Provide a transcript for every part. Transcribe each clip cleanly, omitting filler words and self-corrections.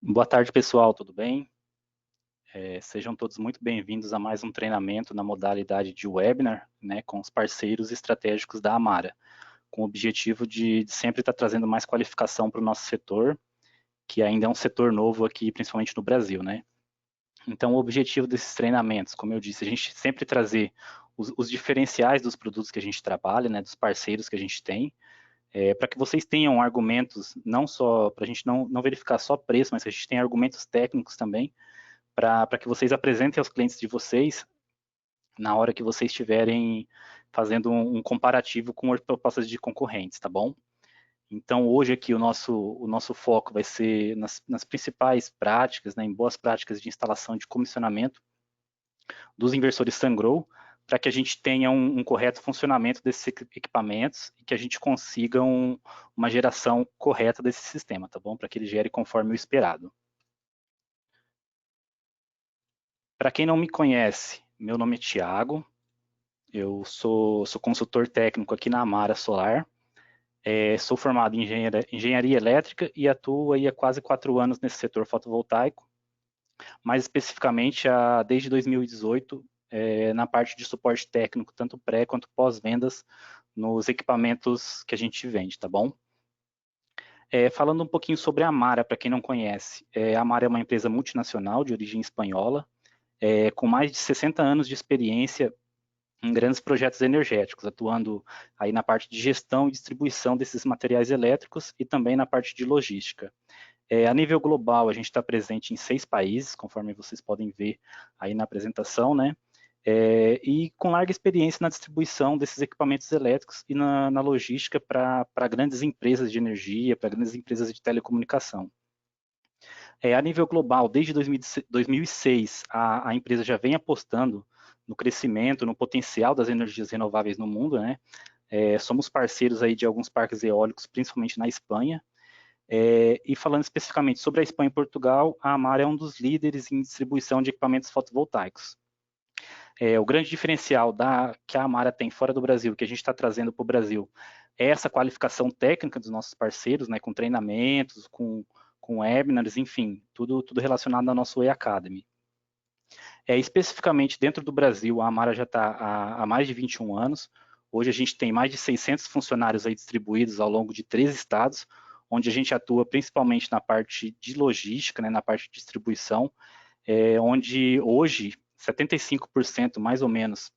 Boa tarde, pessoal, tudo bem? Sejam todos muito bem-vindos a mais um treinamento na modalidade de webinar, né, com os parceiros estratégicos da Amara, com o objetivo de sempre estar trazendo mais qualificação para o nosso setor, que ainda é um setor novo aqui, principalmente no Brasil, né? Então, o objetivo desses treinamentos, como eu disse, a gente sempre trazer os diferenciais dos produtos que a gente trabalha, né, dos parceiros que a gente tem, para que vocês tenham argumentos, não só, para a gente não verificar só preço, mas que a gente tenha argumentos técnicos também, para que vocês apresentem aos clientes de vocês na hora que vocês estiverem fazendo um comparativo com as propostas de concorrentes, tá bom? Então, hoje aqui o nosso foco vai ser nas principais práticas, né, em boas práticas de instalação e de comissionamento dos inversores Sungrow, para que a gente tenha um correto funcionamento desses equipamentos e que a gente consiga uma geração correta desse sistema, tá bom? Para que ele gere conforme o esperado. Para quem não me conhece, meu nome é Tiago, eu sou consultor técnico aqui na Amara Solar, sou formado em engenharia elétrica e atuo aí há quase 4 anos nesse setor fotovoltaico, mais especificamente desde 2018 na parte de suporte técnico, tanto pré quanto pós-vendas nos equipamentos que a gente vende, tá bom? Falando um pouquinho sobre a Amara, para quem não conhece, a Amara é uma empresa multinacional de origem espanhola, com mais de 60 anos de experiência em grandes projetos energéticos, atuando aí na parte de gestão e distribuição desses materiais elétricos e também na parte de logística. A nível global, a gente está presente em 6 países, conforme vocês podem ver aí na apresentação, né? E com larga experiência na distribuição desses equipamentos elétricos e na logística para grandes empresas de energia, para grandes empresas de telecomunicação. A nível global, desde 2006, a empresa já vem apostando no crescimento, no potencial das energias renováveis no mundo, né? Somos parceiros aí de alguns parques eólicos, principalmente na Espanha. E falando especificamente sobre a Espanha e Portugal, a Amar é um dos líderes em distribuição de equipamentos fotovoltaicos. O grande diferencial que a Amara tem fora do Brasil, que a gente está trazendo para o Brasil, é essa qualificação técnica dos nossos parceiros, né, com treinamentos, com webinars, enfim, tudo relacionado à nossa Way Academy. Especificamente dentro do Brasil, a Amara já está há mais de 21 anos. Hoje a gente tem mais de 600 funcionários aí distribuídos ao longo de 3 estados, onde a gente atua principalmente na parte de logística, né, na parte de distribuição, onde hoje 75% mais ou menos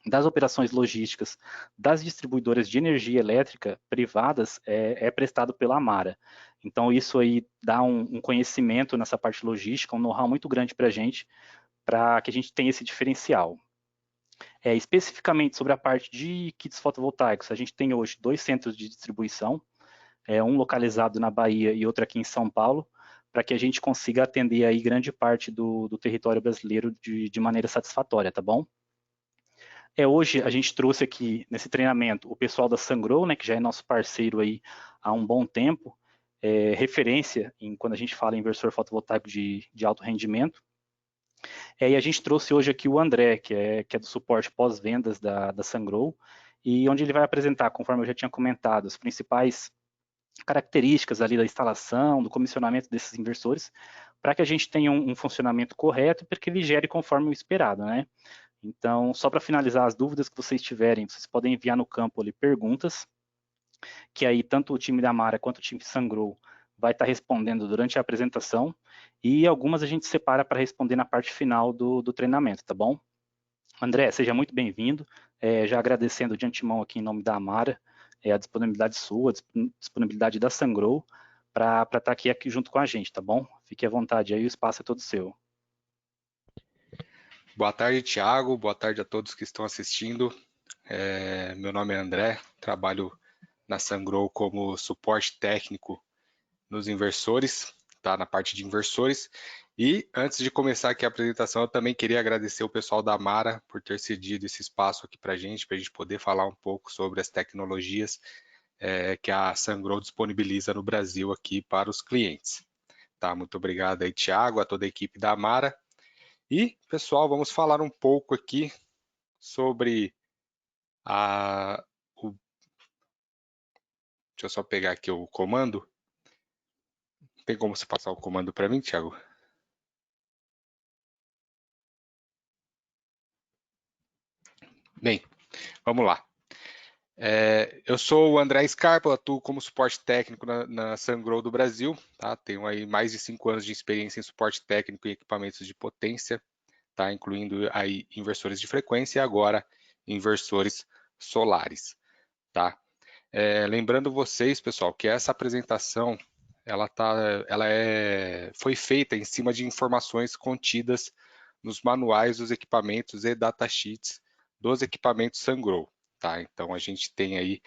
das operações logísticas das distribuidoras de energia elétrica privadas é prestado pela Amara. Então isso aí dá um conhecimento nessa parte logística, um know-how muito grande para a gente, para que a gente tenha esse diferencial. Especificamente sobre a parte de kits fotovoltaicos, a gente tem hoje 2 centros de distribuição, um localizado na Bahia e outro aqui em São Paulo, para que a gente consiga atender aí grande parte do território brasileiro de maneira satisfatória, tá bom? Hoje a gente trouxe aqui nesse treinamento o pessoal da Sungrow, né, que já é nosso parceiro aí há um bom tempo, referência quando a gente fala em inversor fotovoltaico de alto rendimento. E a gente trouxe hoje aqui o André, que é do suporte pós-vendas da Sungrow, e onde ele vai apresentar, conforme eu já tinha comentado, as principais características ali da instalação, do comissionamento desses inversores, para que a gente tenha um funcionamento correto e para que ele gere conforme o esperado, né? Então, só para finalizar as dúvidas que vocês tiverem, vocês podem enviar no campo ali perguntas, que aí tanto o time da Mara quanto o time Sungrow vai estar respondendo durante a apresentação, e algumas a gente separa para responder na parte final do treinamento, tá bom? André, seja muito bem-vindo, já agradecendo de antemão aqui em nome da Amara, a disponibilidade sua, a disponibilidade da Sungrow, para estar aqui junto com a gente, tá bom? Fique à vontade aí, o espaço é todo seu. Boa tarde, Tiago. Boa tarde a todos que estão assistindo. Meu nome é André, trabalho na Sungrow como suporte técnico nos inversores, tá? Na parte de inversores. E antes de começar aqui a apresentação, eu também queria agradecer o pessoal da Amara por ter cedido esse espaço aqui para a gente poder falar um pouco sobre as tecnologias que a Sungrow disponibiliza no Brasil aqui para os clientes. Tá? Muito obrigado aí, Tiago, a toda a equipe da Amara. E, pessoal, vamos falar um pouco aqui sobre a... Deixa eu só pegar aqui o comando. Tem como você passar o comando para mim, Thiago? Bem, vamos lá. Eu sou o André Scarpa, atuo como suporte técnico na Sungrow do Brasil. Tá? Tenho aí mais de 5 anos de experiência em suporte técnico e equipamentos de potência, tá? Incluindo aí inversores de frequência e agora inversores solares. Tá? Lembrando vocês, pessoal, que essa apresentação foi feita em cima de informações contidas nos manuais dos equipamentos e datasheets dos equipamentos Sungrow. Tá? Então, a gente tem aí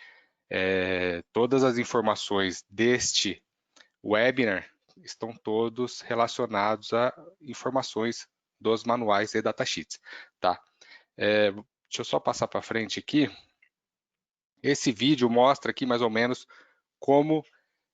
todas as informações deste webinar estão todos relacionados a informações dos manuais e datasheets. Tá? Deixa eu só passar para frente aqui. Esse vídeo mostra aqui mais ou menos como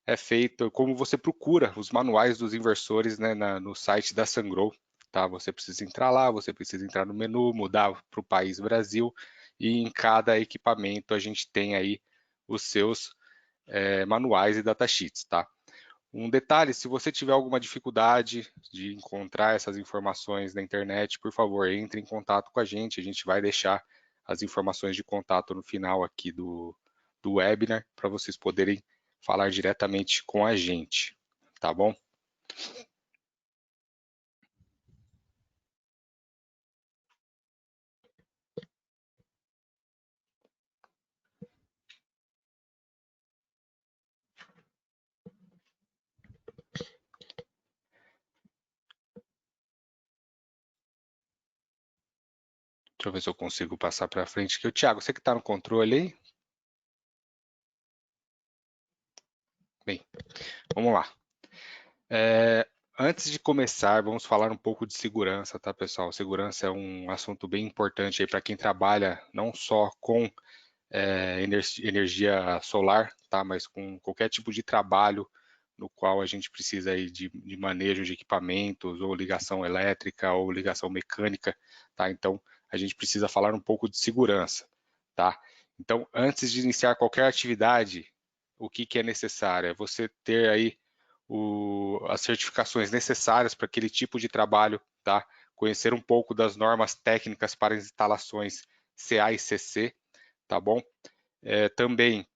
é feito, como você procura os manuais dos inversores, né, no site da Sungrow. Tá? Você precisa entrar lá, você precisa entrar no menu, mudar para o país Brasil, e em cada equipamento a gente tem aí os seus manuais e datasheets. Tá? Um detalhe, se você tiver alguma dificuldade de encontrar essas informações na internet, por favor, entre em contato com a gente vai deixar as informações de contato no final aqui do webinar, para vocês poderem falar diretamente com a gente, tá bom? Deixa eu ver se eu consigo passar para frente aqui. Thiago, você que está no controle aí? Bem, vamos lá. Antes de começar, vamos falar um pouco de segurança, tá, pessoal? Segurança é um assunto bem importante aí para quem trabalha não só com energia solar, tá? Mas com qualquer tipo de trabalho no qual a gente precisa aí de manejo de equipamentos, ou ligação elétrica, ou ligação mecânica, tá? Então, a gente precisa falar um pouco de segurança, tá? Então, antes de iniciar qualquer atividade, o que é necessário? É você ter aí as certificações necessárias para aquele tipo de trabalho, tá? Conhecer um pouco das normas técnicas para instalações CA e CC, tá bom? Também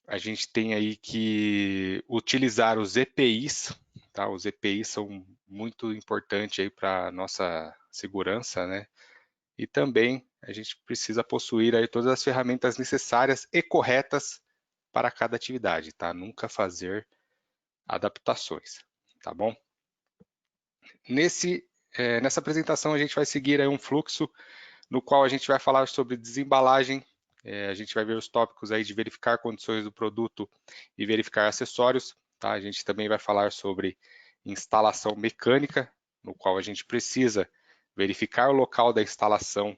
a gente tem aí que utilizar os EPIs, tá? Os EPIs são muito importantes aí para a nossa segurança, né? E também a gente precisa possuir aí todas as ferramentas necessárias e corretas para cada atividade, tá? Nunca fazer adaptações, tá bom? Nessa apresentação a gente vai seguir aí um fluxo no qual a gente vai falar sobre desembalagem, a gente vai ver os tópicos aí de verificar condições do produto e verificar acessórios, tá? A gente também vai falar sobre instalação mecânica, no qual a gente precisa verificar o local da instalação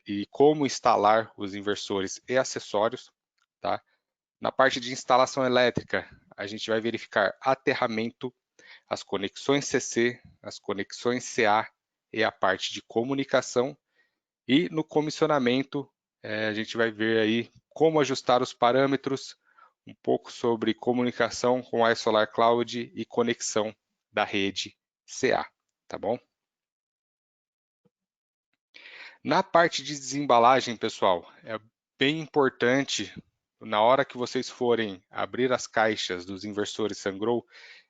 e como instalar os inversores e acessórios, tá? Na parte de instalação elétrica, a gente vai verificar aterramento, as conexões CC, as conexões CA e a parte de comunicação. E no comissionamento, a gente vai ver aí como ajustar os parâmetros, um pouco sobre comunicação com a Solar Cloud e conexão da rede CA, tá bom? Na parte de desembalagem, pessoal, é bem importante, na hora que vocês forem abrir as caixas dos inversores Sungrow,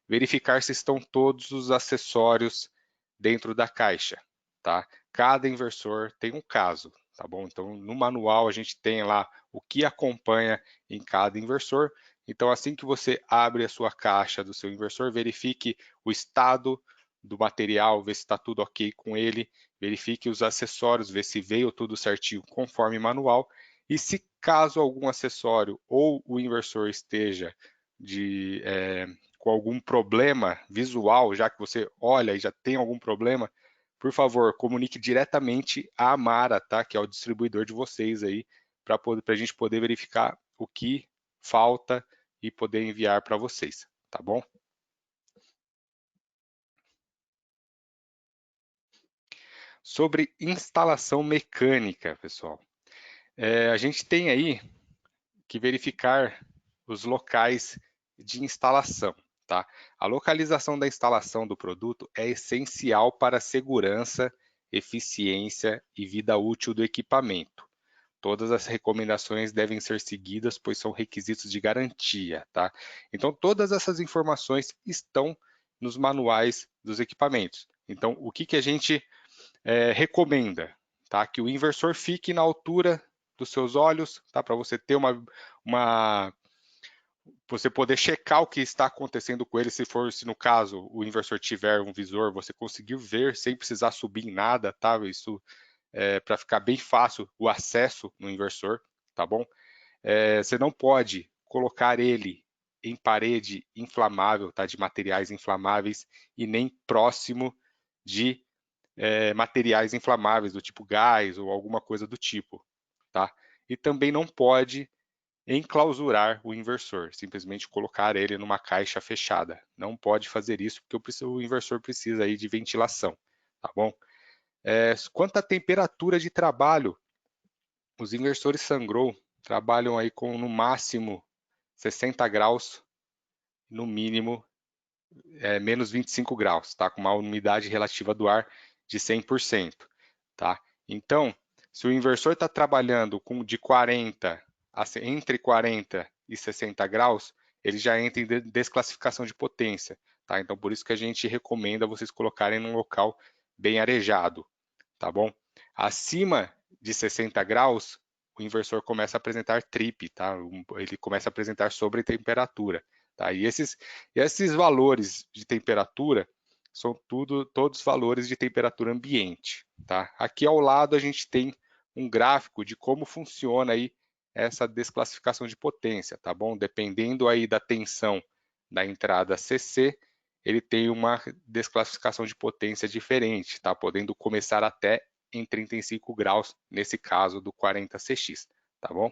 verificar se estão todos os acessórios dentro da caixa, tá? Cada inversor tem um caso, tá bom? Então, no manual a gente tem lá o que acompanha em cada inversor. Então, assim que você abre a sua caixa do seu inversor, verifique o estado do material, ver se está tudo ok com ele, verifique os acessórios, ver se veio tudo certinho conforme manual, e se caso algum acessório ou o inversor esteja com algum problema visual, já que você olha e já tem algum problema, por favor, comunique diretamente à Amara, tá? Que é o distribuidor de vocês aí, para a gente poder verificar o que falta e poder enviar para vocês, tá bom? Sobre instalação mecânica, pessoal. A gente tem aí que verificar os locais de instalação, tá? A localização da instalação do produto é essencial para a segurança, eficiência e vida útil do equipamento. Todas as recomendações devem ser seguidas, pois são requisitos de garantia, tá? Então, todas essas informações estão nos manuais dos equipamentos. Então, o que a gente recomenda? Tá? Que o inversor fique na altura dos seus olhos, tá? Para você ter você poder checar o que está acontecendo com ele, se no caso o inversor tiver um visor, você conseguir ver sem precisar subir em nada, tá? Isso para ficar bem fácil o acesso no inversor, tá bom? Você não pode colocar ele em parede inflamável, tá? De materiais inflamáveis e nem próximo de materiais inflamáveis do tipo gás ou alguma coisa do tipo, tá? E também não pode enclausurar o inversor, simplesmente colocar ele numa caixa fechada. Não pode fazer isso porque o inversor precisa aí de ventilação, tá bom? Quanto à temperatura de trabalho, os inversores Sungrow trabalham aí com no máximo 60 graus, no mínimo menos 25 graus, tá? Com uma umidade relativa do ar de 100%, tá? Então, se o inversor está trabalhando entre 40 e 60 graus, ele já entra em desclassificação de potência, tá? Então, por isso que a gente recomenda vocês colocarem num local bem arejado, tá bom? Acima de 60 graus, o inversor começa a apresentar trip, tá? Ele começa a apresentar sobretemperatura, tá? E esses valores de temperatura são todos valores de temperatura ambiente, tá? Aqui ao lado a gente tem um gráfico de como funciona aí essa desclassificação de potência, tá bom? Dependendo aí da tensão da entrada CC, ele tem uma desclassificação de potência diferente, tá? Podendo começar até em 35 graus, nesse caso do 40CX, tá bom?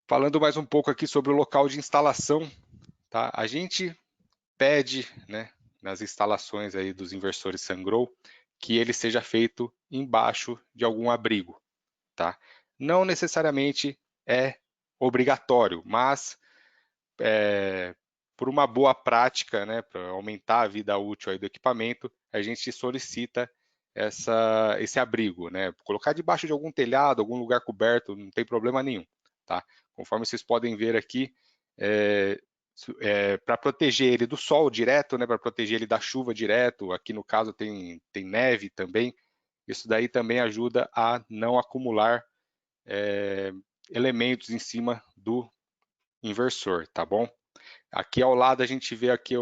Falando mais um pouco aqui sobre o local de instalação, tá? A gente pede, né, nas instalações aí dos inversores Sungrow, que ele seja feito embaixo de algum abrigo, tá? Não necessariamente é obrigatório, mas por uma boa prática, né, para aumentar a vida útil aí do equipamento, a gente solicita esse abrigo, né? Colocar debaixo de algum telhado, algum lugar coberto, não tem problema nenhum, tá? Conforme vocês podem ver aqui, para proteger ele do sol direto, né, para proteger ele da chuva direto, aqui no caso tem neve também, isso daí também ajuda a não acumular elementos em cima do inversor, tá bom? Aqui ao lado a gente vê aqui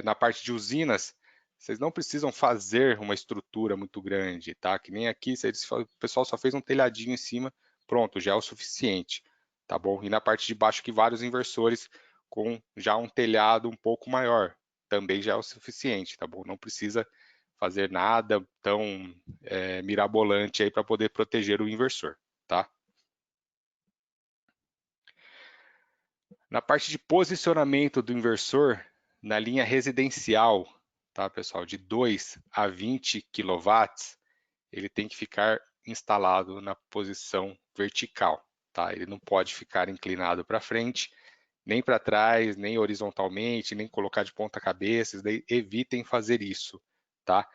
na parte de usinas, vocês não precisam fazer uma estrutura muito grande, tá? Que nem aqui, o pessoal só fez um telhadinho em cima, pronto, já é o suficiente, tá bom? E na parte de baixo aqui vários inversores com já um telhado um pouco maior, também já é o suficiente, tá bom? Não precisa fazer nada tão mirabolante aí para poder proteger o inversor, tá? Na parte de posicionamento do inversor, na linha residencial, tá, pessoal, de 2 a 20 kW, ele tem que ficar instalado na posição vertical, tá? Ele não pode ficar inclinado para frente, nem para trás, nem horizontalmente, nem colocar de ponta cabeça, evitem fazer isso, tá?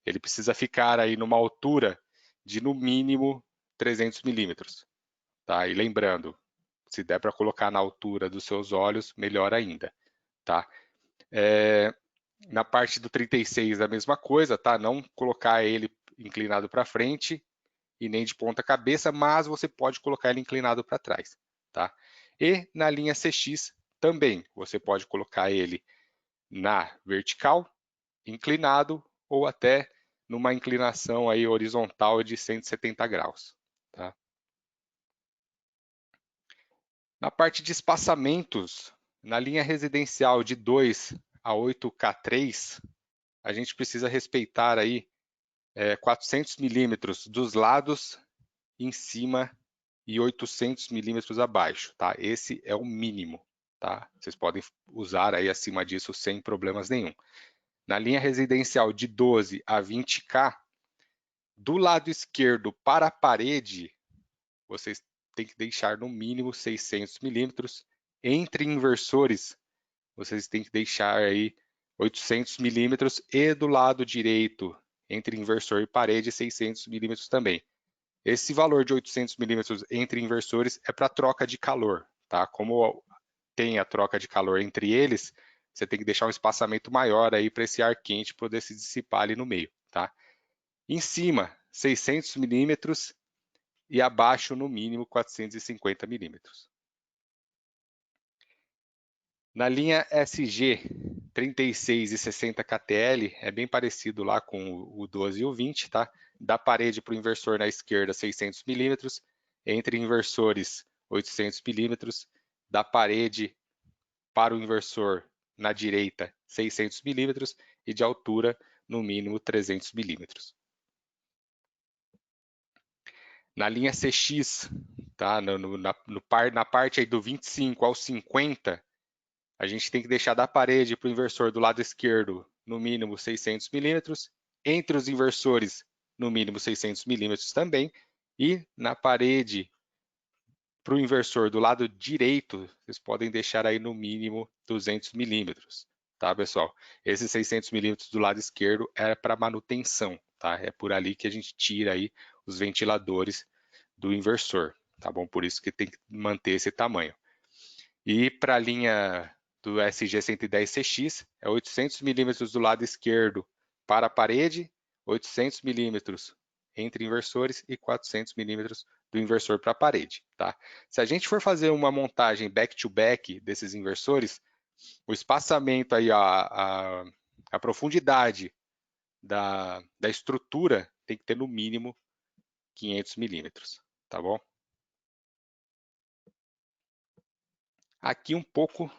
Ele precisa ficar aí numa altura de no mínimo 300 milímetros, tá? E lembrando, se der para colocar na altura dos seus olhos, melhor ainda, tá? Na parte do 36 a mesma coisa, tá? Não colocar ele inclinado para frente e nem de ponta cabeça, mas você pode colocar ele inclinado para trás, tá? E na linha CX também, você pode colocar ele na vertical, inclinado ou até numa inclinação aí horizontal de 170 graus, tá? Na parte de espaçamentos, na linha residencial de 2 a 8K3, a gente precisa respeitar aí 400 milímetros dos lados em cima e 800 milímetros abaixo, tá? Esse é o mínimo, tá? Vocês podem usar aí acima disso sem problemas nenhum. Na linha residencial de 12 a 20K, do lado esquerdo para a parede, vocês tem que deixar no mínimo 600 milímetros. Entre inversores, vocês têm que deixar aí 800 milímetros e do lado direito, entre inversor e parede, 600 milímetros também. Esse valor de 800 milímetros entre inversores é para troca de calor, tá? Como tem a troca de calor entre eles, você tem que deixar um espaçamento maior aí para esse ar quente poder se dissipar ali no meio, tá? Em cima, 600 milímetros e abaixo, no mínimo, 450 milímetros. Na linha SG 36 e 60 KTL, é bem parecido lá com o 12 e o 20, tá? Da parede para o inversor na esquerda, 600 milímetros, entre inversores, 800 milímetros, da parede para o inversor na direita, 600 milímetros, e de altura, no mínimo, 300 milímetros. Na linha CX, tá? Na parte aí do 25 ao 50, a gente tem que deixar da parede para o inversor do lado esquerdo, no mínimo 600 milímetros, entre os inversores, no mínimo 600 milímetros também, e na parede para o inversor do lado direito, vocês podem deixar aí no mínimo 200 milímetros, tá, pessoal? Esses 600 milímetros do lado esquerdo é para manutenção, tá? É por ali que a gente tira aí os ventiladores do inversor, tá bom? Por isso que tem que manter esse tamanho. E para a linha do SG110CX, é 800 milímetros do lado esquerdo para a parede, 800 milímetros entre inversores e 400 milímetros do inversor para a parede, tá? Se a gente for fazer uma montagem back-to-back desses inversores, o espaçamento aí, a profundidade da estrutura tem que ter no mínimo 500 milímetros, tá bom? Aqui um pouco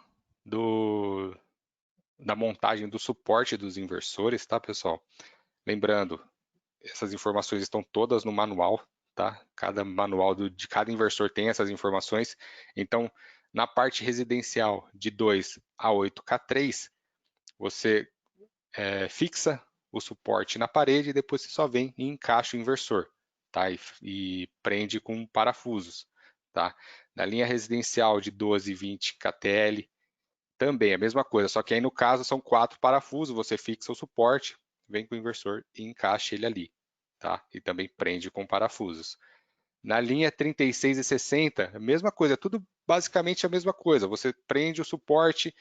da montagem do suporte dos inversores, tá, pessoal? Lembrando, essas informações estão todas no manual, tá? Cada manual de cada inversor tem essas informações. Então, na parte residencial de 2 a 8K3, você fixa o suporte na parede e depois você só vem e encaixa o inversor, tá? E prende com parafusos, tá? Na linha residencial de 12 e 20 KTL, também a mesma coisa, só que aí no caso são 4 parafusos, você fixa o suporte, vem com o inversor e encaixa ele ali, tá? E também prende com parafusos. Na linha 36 e 60, a mesma coisa, tudo basicamente a mesma coisa. Você prende o suporte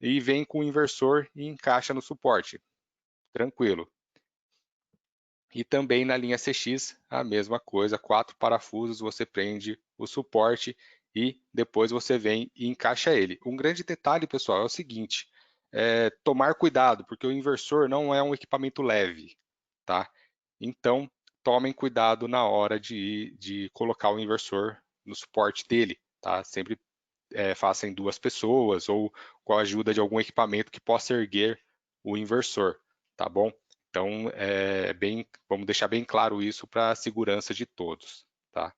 e vem com o inversor e encaixa no suporte. Tranquilo. E também na linha CX, a mesma coisa, 4 parafusos, você prende o suporte e depois você vem e encaixa ele. Um grande detalhe, pessoal, é o seguinte, tomar cuidado, porque o inversor não é um equipamento leve, tá? Então, tomem cuidado na hora de colocar o inversor no suporte dele, tá? Sempre faça em 2 pessoas ou com a ajuda de algum equipamento que possa erguer o inversor, tá bom? Então, vamos deixar bem claro isso para a segurança de todos, tá?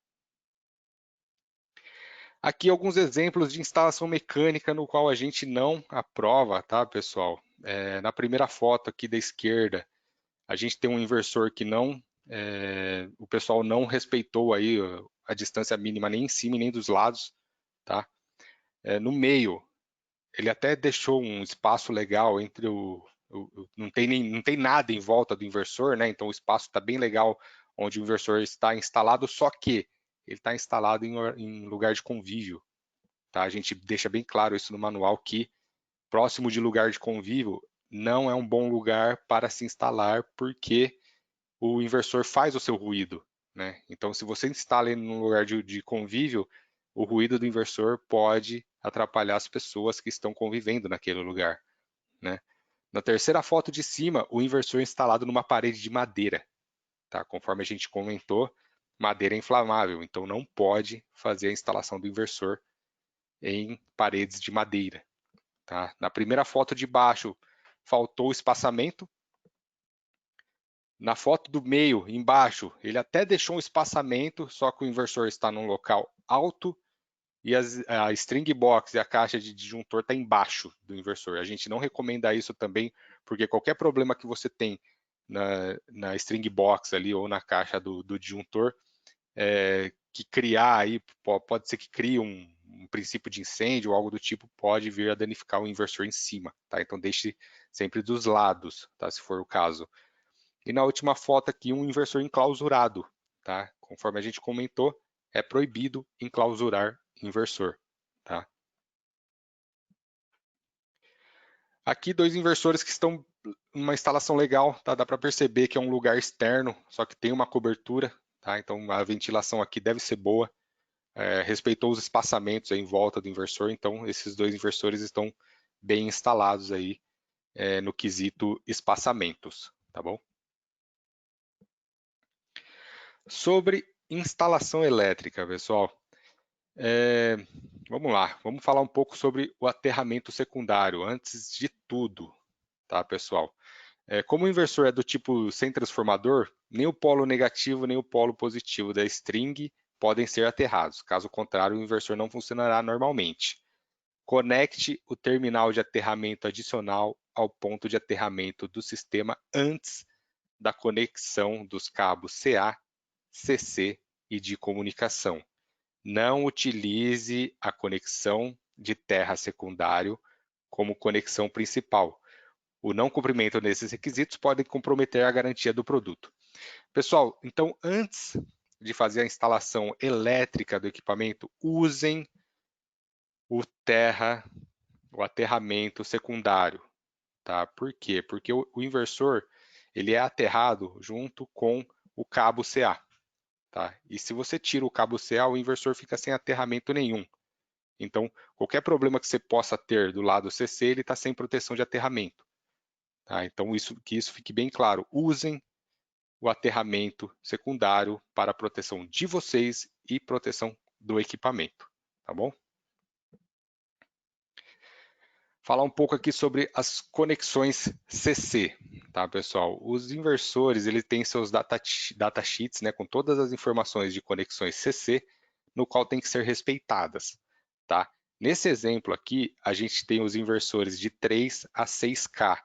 Aqui alguns exemplos de instalação mecânica no qual a gente não aprova, tá, pessoal? Na primeira foto aqui da esquerda, a gente tem um inversor que o pessoal não respeitou aí a distância mínima nem em cima nem dos lados, tá? No meio, ele até deixou um espaço legal entre não tem nada em volta do inversor, né? Então o espaço está bem legal onde o inversor está instalado, só que ele está instalado em lugar de convívio, tá? A gente deixa bem claro isso no manual que próximo de lugar de convívio não é um bom lugar para se instalar porque o inversor faz o seu ruído, né? Então se você instala ele num lugar de convívio, o ruído do inversor pode atrapalhar as pessoas que estão convivendo naquele lugar, né? Na terceira foto de cima, o inversor é instalado numa parede de madeira, tá? Conforme a gente comentou, madeira é inflamável, então não pode fazer a instalação do inversor em paredes de madeira, tá? Na primeira foto de baixo, faltou espaçamento. Na foto do meio, embaixo, ele até deixou um espaçamento, só que o inversor está num local alto e a string box e a caixa de disjuntor está embaixo do inversor. A gente não recomenda isso também, porque qualquer problema que você tem na string box ali ou na caixa do disjuntor que criar aí, pode ser que crie um princípio de incêndio ou algo do tipo, pode vir a danificar o inversor em cima, tá? Então deixe sempre dos lados, tá? Se for o caso. E na última foto aqui, um inversor enclausurado, tá? Conforme a gente comentou, é proibido enclausurar inversor, tá? Aqui dois inversores que estão numa instalação legal, tá? Dá para perceber que é um lugar externo, só que tem uma cobertura, tá? Então a ventilação aqui deve ser boa, respeitou os espaçamentos aí em volta do inversor, então esses dois inversores estão bem instalados aí no quesito espaçamentos, tá bom? Sobre instalação elétrica, pessoal, vamos lá, vamos falar um pouco sobre o aterramento secundário, antes de tudo, tá, pessoal? Como o inversor é do tipo sem transformador, nem o polo negativo nem o polo positivo da string podem ser aterrados, caso contrário, o inversor não funcionará normalmente. Conecte o terminal de aterramento adicional ao ponto de aterramento do sistema antes da conexão dos cabos CA, CC e de comunicação. Não utilize a conexão de terra secundário como conexão principal. O não cumprimento desses requisitos pode comprometer a garantia do produto. Pessoal, então antes de fazer a instalação elétrica do equipamento, usem o aterramento secundário, tá? Por quê? Porque o inversor ele é aterrado junto com o cabo CA, tá? E se você tira o cabo CA, o inversor fica sem aterramento nenhum. Então, qualquer problema que você possa ter do lado CC, ele está sem proteção de aterramento. Tá? Então, que isso fique bem claro. Usem o aterramento secundário para a proteção de vocês e proteção do equipamento, tá bom? Falar um pouco aqui sobre as conexões CC, tá, pessoal? Os inversores, ele tem seus datasheets, né, com todas as informações de conexões CC, no qual tem que ser respeitadas, tá? Nesse exemplo aqui, a gente tem os inversores de 3 a 6K.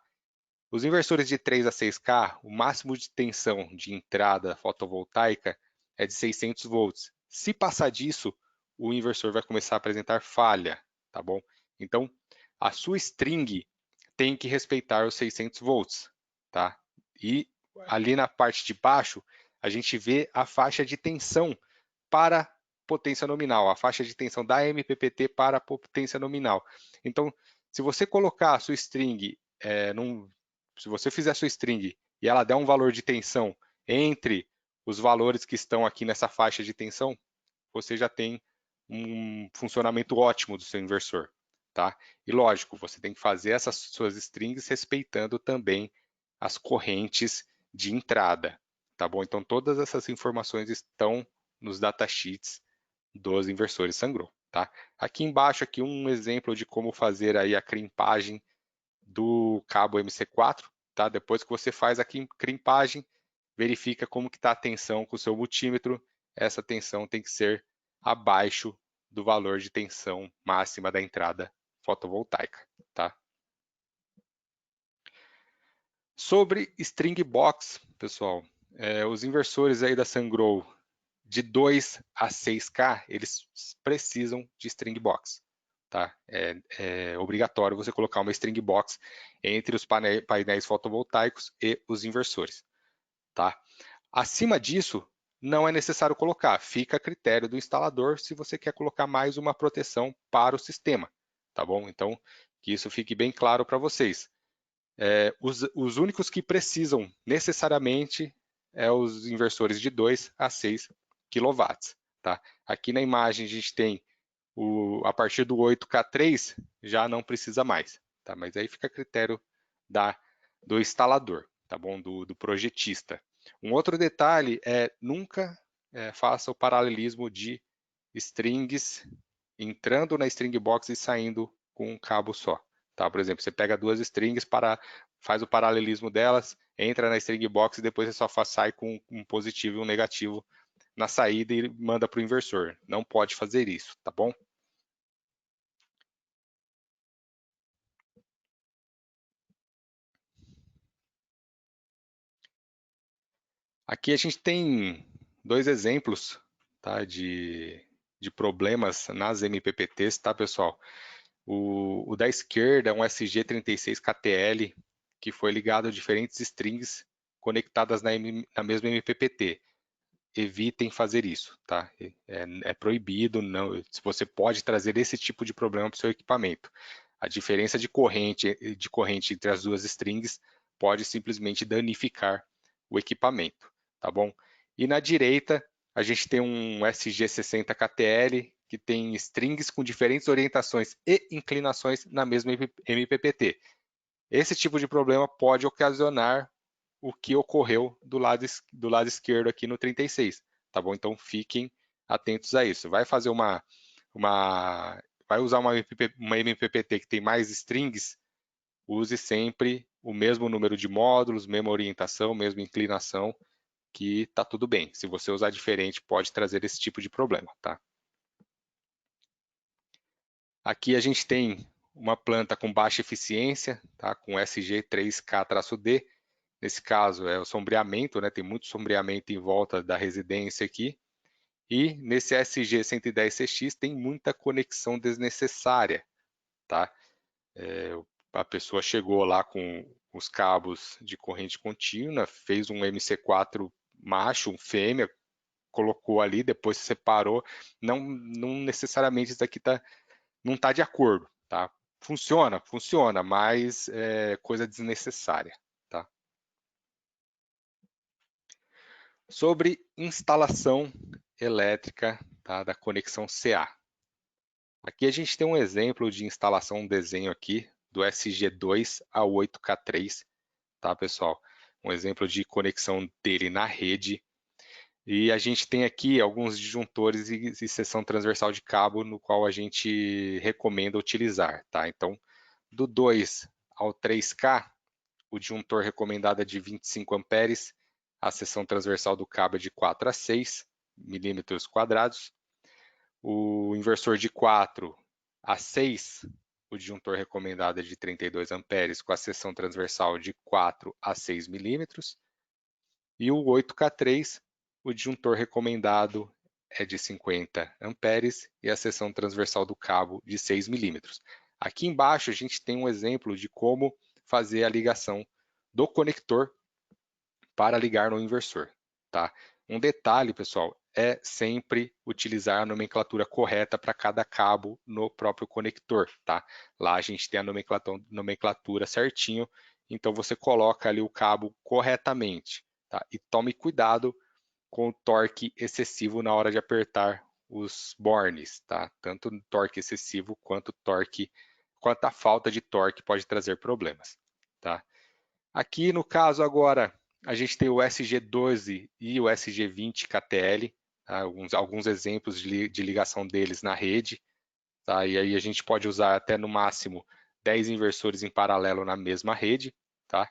Os inversores de 3 a 6K, o máximo de tensão de entrada fotovoltaica é de 600 volts. Se passar disso, o inversor vai começar a apresentar falha, tá bom? Então, a sua string tem que respeitar os 600 volts, tá? E ali na parte de baixo, a gente vê a faixa de tensão para potência nominal, a faixa de tensão da MPPT para a potência nominal. Então, se você colocar a sua string, se você fizer a sua string e ela der um valor de tensão entre os valores que estão aqui nessa faixa de tensão, você já tem um funcionamento ótimo do seu inversor, tá? E lógico, você tem que fazer essas suas strings respeitando também as correntes de entrada, tá bom? Então todas essas informações estão nos datasheets dos inversores Sungrow, tá? Aqui embaixo aqui um exemplo de como fazer aí a crimpagem do cabo MC4, tá? Depois que você faz a crimpagem, verifica como que está a tensão com o seu multímetro. Essa tensão tem que ser abaixo do valor de tensão máxima da entrada fotovoltaica, tá? Sobre string box, pessoal, os inversores aí da Sungrow de 2 a 6K, eles precisam de string box, tá? É obrigatório você colocar uma string box entre os painéis fotovoltaicos e os inversores, tá? Acima disso, não é necessário colocar, fica a critério do instalador se você quer colocar mais uma proteção para o sistema, tá bom? Então, que isso fique bem claro para vocês. Os únicos que precisam necessariamente os inversores de 2 a 6 kW. Tá? Aqui na imagem a gente tem a partir do 8K3 já não precisa mais, tá? Mas aí fica a critério do instalador, tá bom? Do projetista. Um outro detalhe é nunca faça o paralelismo de strings entrando na string box e saindo com um cabo só. Tá? Por exemplo, você pega duas strings, faz o paralelismo delas, entra na string box e depois você só sai com um positivo e um negativo na saída e manda para o inversor. Não pode fazer isso, tá bom? Aqui a gente tem dois exemplos, tá, de problemas nas MPPTs, tá, pessoal? O da esquerda é um SG36KTL que foi ligado a diferentes strings conectadas na mesma MPPT. Evitem fazer isso, tá? É proibido, não. Se você pode trazer esse tipo de problema para o seu equipamento. A diferença de corrente entre as duas strings pode simplesmente danificar o equipamento, tá bom? E na direita, a gente tem um SG60KTL que tem strings com diferentes orientações e inclinações na mesma MPPT. Esse tipo de problema pode ocasionar o que ocorreu do lado esquerdo aqui no 36, tá bom? Então fiquem atentos a isso. Vai fazer vai usar uma MPPT que tem mais strings, use sempre o mesmo número de módulos, mesma orientação, mesma inclinação, que tá tudo bem. Se você usar diferente, pode trazer esse tipo de problema, tá? Aqui a gente tem uma planta com baixa eficiência, tá? Com SG3K-D. Nesse caso é o sombreamento, né? Tem muito sombreamento em volta da residência aqui. E nesse SG110CX tem muita conexão desnecessária, tá? A pessoa chegou lá com os cabos de corrente contínua, fez um MC4 macho, um fêmea, colocou ali, depois separou. Não necessariamente isso aqui não está de acordo, tá? Funciona, mas é coisa desnecessária, tá? Sobre instalação elétrica, tá, da conexão CA. Aqui a gente tem um exemplo de instalação, um desenho aqui do SG2 a 8K3, tá, pessoal? Um exemplo de conexão dele na rede. E a gente tem aqui alguns disjuntores e seção transversal de cabo no qual a gente recomenda utilizar, tá? Então, do 2 ao 3K, o disjuntor recomendado é de 25 amperes, a seção transversal do cabo é de 4 a 6 milímetros quadrados. O inversor de 4 a 6, o disjuntor recomendado é de 32 amperes, com a seção transversal de 4 a 6 milímetros. E o 8K3, o disjuntor recomendado é de 50 amperes e a seção transversal do cabo de 6 milímetros. Aqui embaixo a gente tem um exemplo de como fazer a ligação do conector para ligar no inversor, tá? Um detalhe, pessoal, é sempre utilizar a nomenclatura correta para cada cabo no próprio conector, tá? Lá a gente tem a nomenclatura certinho, então você coloca ali o cabo corretamente, tá? E tome cuidado com o torque excessivo na hora de apertar os bornes, tá? Tanto torque excessivo quanto a falta de torque pode trazer problemas, tá? Aqui no caso agora a gente tem o SG12 e o SG20 KTL, tá? Alguns exemplos de ligação deles na rede, tá? E aí a gente pode usar até no máximo 10 inversores em paralelo na mesma rede, tá?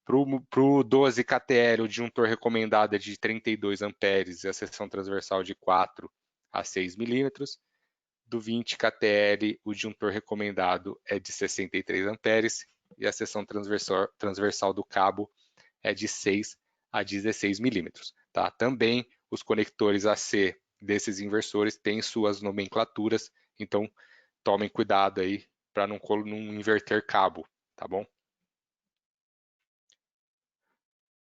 Para o 12 KTL, o disjuntor recomendado é de 32 amperes e a seção transversal de 4 a 6 milímetros. Do 20 KTL, o disjuntor recomendado é de 63 amperes e a seção transversal do cabo é de 6 a 16 milímetros. Tá? Também os conectores AC desses inversores têm suas nomenclaturas, então tomem cuidado aí para não inverter cabo, tá bom?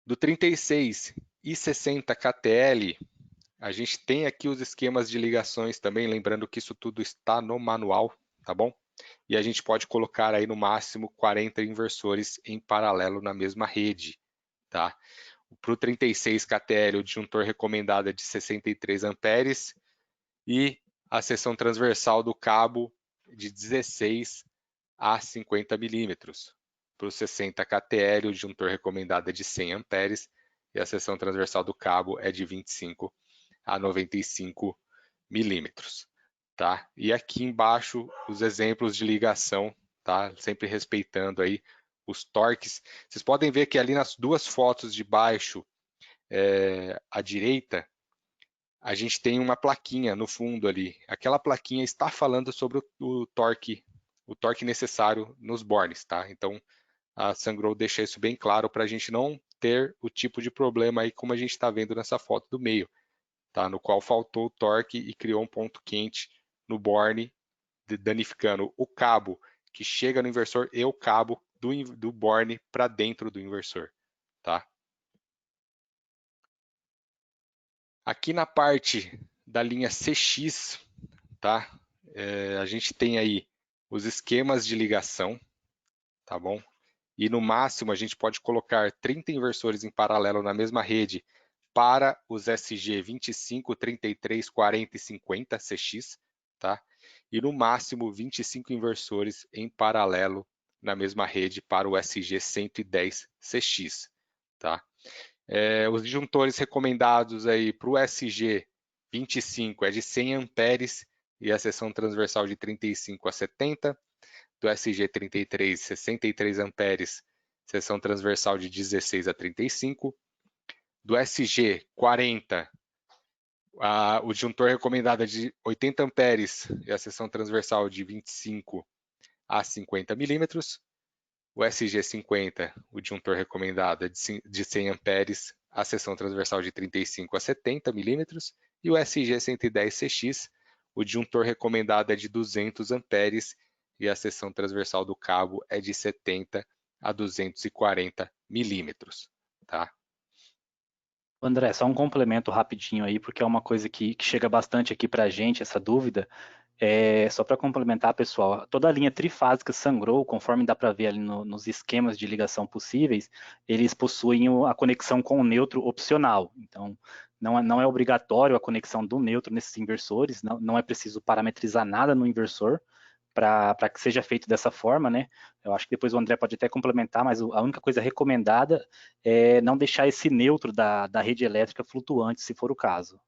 Do 36 e 60 KTL, a gente tem aqui os esquemas de ligações também, lembrando que isso tudo está no manual, tá bom? E a gente pode colocar aí no máximo 40 inversores em paralelo na mesma rede, tá? Para o 36 KTL, o disjuntor recomendado é de 63 amperes e a seção transversal do cabo de 16 a 50 milímetros. Para o 60 KTL, o disjuntor recomendado é de 100 amperes e a seção transversal do cabo é de 25 a 95 milímetros. Tá? E aqui embaixo os exemplos de ligação, tá? Sempre respeitando aí os torques. Vocês podem ver que ali nas duas fotos de baixo, à direita, a gente tem uma plaquinha no fundo ali. Aquela plaquinha está falando sobre o torque necessário nos bornes, tá? Então a Sungrow deixa isso bem claro para a gente não ter o tipo de problema aí como a gente está vendo nessa foto do meio, tá? No qual faltou o torque e criou um ponto quente no borne, danificando o cabo que chega no inversor e o cabo do borne para dentro do inversor, tá? Aqui na parte da linha CX, tá? A gente tem aí os esquemas de ligação, tá bom? E no máximo a gente pode colocar 30 inversores em paralelo na mesma rede para os SG 25, 33, 40 e 50 CX, tá? E no máximo 25 inversores em paralelo na mesma rede para o SG 110 CX, tá? Os disjuntores recomendados aí para o SG 25 é de 100 amperes e a seção transversal de 35 a 70, do SG 33, 63 amperes, seção transversal de 16 a 35, do SG 40, o disjuntor recomendado é de 80 amperes e a seção transversal de 25 a 50 milímetros, o SG 50, o disjuntor recomendado é de 100 amperes, a seção transversal de 35 a 70 milímetros, e o SG 110 CX, o disjuntor recomendado é de 200 amperes e a seção transversal do cabo é de 70 a 240 milímetros, tá? André, só um complemento rapidinho aí, porque é uma coisa que chega bastante aqui para a gente, essa dúvida. Só para complementar, pessoal, toda a linha trifásica Sungrow, conforme dá para ver ali nos esquemas de ligação possíveis, eles possuem a conexão com o neutro opcional. Então, não é obrigatório a conexão do neutro nesses inversores, não é preciso parametrizar nada no inversor para que seja feito dessa forma, né? Eu acho que depois o André pode até complementar, mas a única coisa recomendada é não deixar esse neutro da rede elétrica flutuante, se for o caso.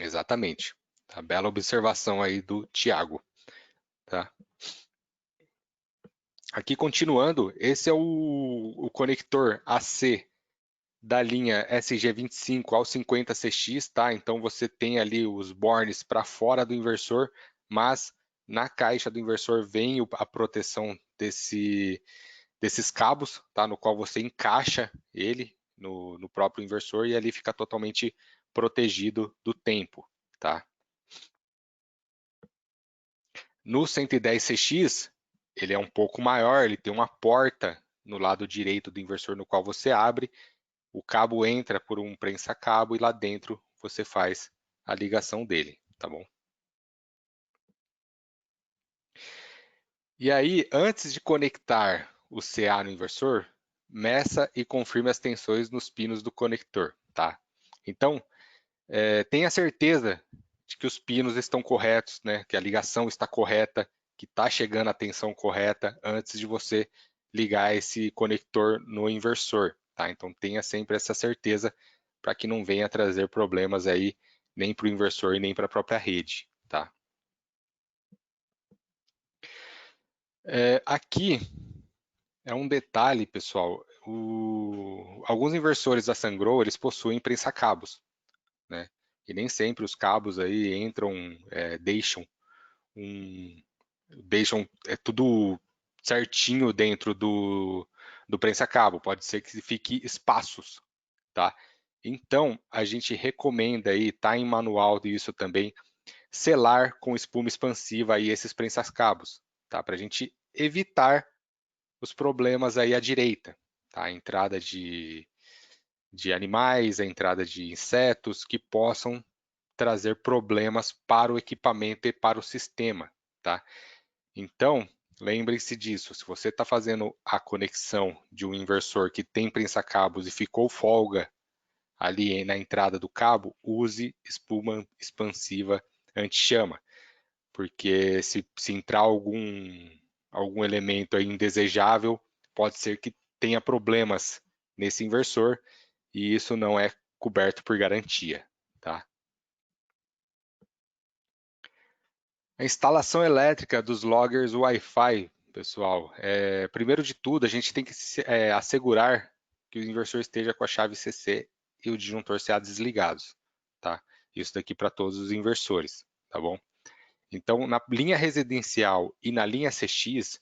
Exatamente. Tá? Bela observação aí do Tiago. Tá? Aqui continuando, esse é o conector AC da linha SG25 ao 50CX, tá? Então você tem ali os bornes para fora do inversor, mas na caixa do inversor vem a proteção desses cabos, tá? No qual você encaixa ele no próprio inversor e ali fica totalmente protegido do tempo, tá? No 110CX, ele é um pouco maior, ele tem uma porta no lado direito do inversor no qual você abre, o cabo entra por um prensa-cabo e lá dentro você faz a ligação dele, tá bom? E aí, antes de conectar o CA no inversor, meça e confirme as tensões nos pinos do conector, tá? Então, tenha certeza de que os pinos estão corretos, né? Que a ligação está correta, que está chegando a tensão correta antes de você ligar esse conector no inversor, tá? Então tenha sempre essa certeza para que não venha trazer problemas aí nem para o inversor e nem para a própria rede, tá? Aqui é um detalhe, pessoal. Alguns inversores da Sungrow, eles possuem prensa-cabos, né? E nem sempre os cabos aí entram, deixam tudo certinho dentro do prensa-cabo. Pode ser que fique espaços, tá? Então, a gente recomenda aí, tá em manual disso também, selar com espuma expansiva aí esses prensa-cabos, tá? Para a gente evitar os problemas aí à direita, tá? A entrada de animais, a entrada de insetos que possam trazer problemas para o equipamento e para o sistema, tá? Então, lembre-se disso, se você está fazendo a conexão de um inversor que tem prensa-cabos e ficou folga ali na entrada do cabo, use espuma expansiva anti-chama, porque se entrar algum elemento aí indesejável, pode ser que tenha problemas nesse inversor e isso não é coberto por garantia, tá? A instalação elétrica dos loggers Wi-Fi, pessoal, primeiro de tudo, a gente tem que assegurar que o inversor esteja com a chave CC e o disjuntor CA desligados, tá? Isso daqui para todos os inversores, tá bom? Então, na linha residencial e na linha CX,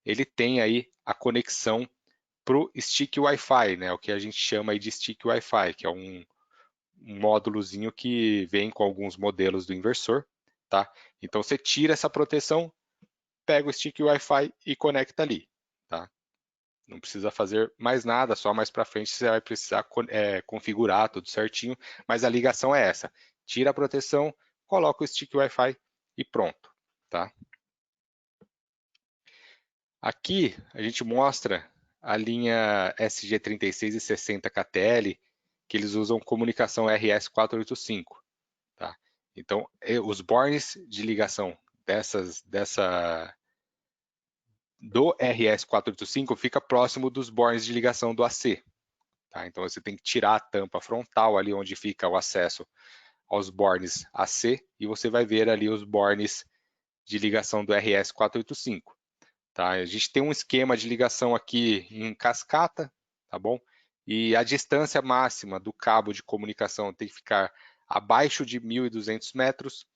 ele tem aí a conexão para o stick Wi-Fi, né? O que a gente chama aí de stick Wi-Fi, que é módulozinho que vem com alguns modelos do inversor, tá? Então você tira essa proteção, pega o stick Wi-Fi e conecta ali, tá? Não precisa fazer mais nada, só mais para frente você vai precisar configurar tudo certinho, mas a ligação é essa. Tira a proteção, coloca o stick Wi-Fi e pronto, tá? Aqui a gente mostra a linha SG36 e 60 KTL, que eles usam comunicação RS485, tá? Então, os bornes de ligação do RS485 fica próximo dos bornes de ligação do AC. Tá? Então você tem que tirar a tampa frontal ali onde fica o acesso aos bornes AC e você vai ver ali os bornes de ligação do RS485. Tá? A gente tem um esquema de ligação aqui em cascata, tá bom? E a distância máxima do cabo de comunicação tem que ficar abaixo de 1.200 metros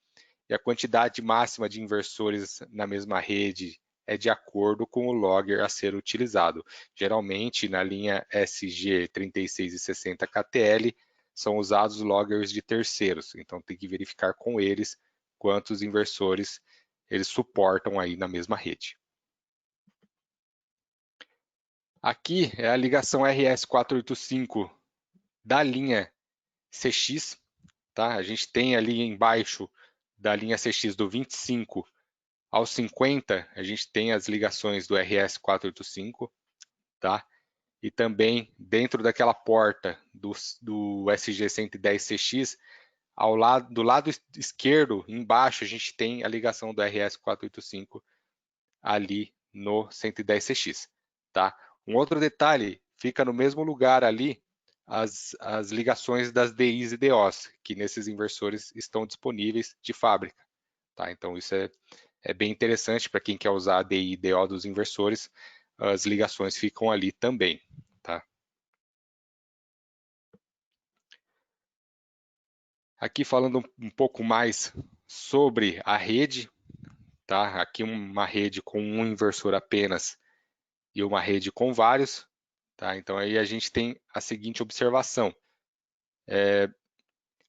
e a quantidade máxima de inversores na mesma rede é de acordo com o logger a ser utilizado. Geralmente, na linha SG36 e 60 KTL, são usados loggers de terceiros, então tem que verificar com eles quantos inversores eles suportam aí na mesma rede. Aqui é a ligação RS485 da linha CX, tá? A gente tem ali embaixo da linha CX do 25 ao 50, a gente tem as ligações do RS485, tá? E também dentro daquela porta do SG110CX, do lado esquerdo, embaixo, a gente tem a ligação do RS485 ali no 110CX, tá? Um outro detalhe, fica no mesmo lugar ali as ligações das DIs e DOs, que nesses inversores estão disponíveis de fábrica, tá? Então isso é bem interessante para quem quer usar a DI e DO dos inversores, as ligações ficam ali também, tá? Aqui falando um pouco mais sobre a rede, tá? Aqui uma rede com um inversor apenas e uma rede com vários, tá? Então aí a gente tem a seguinte observação: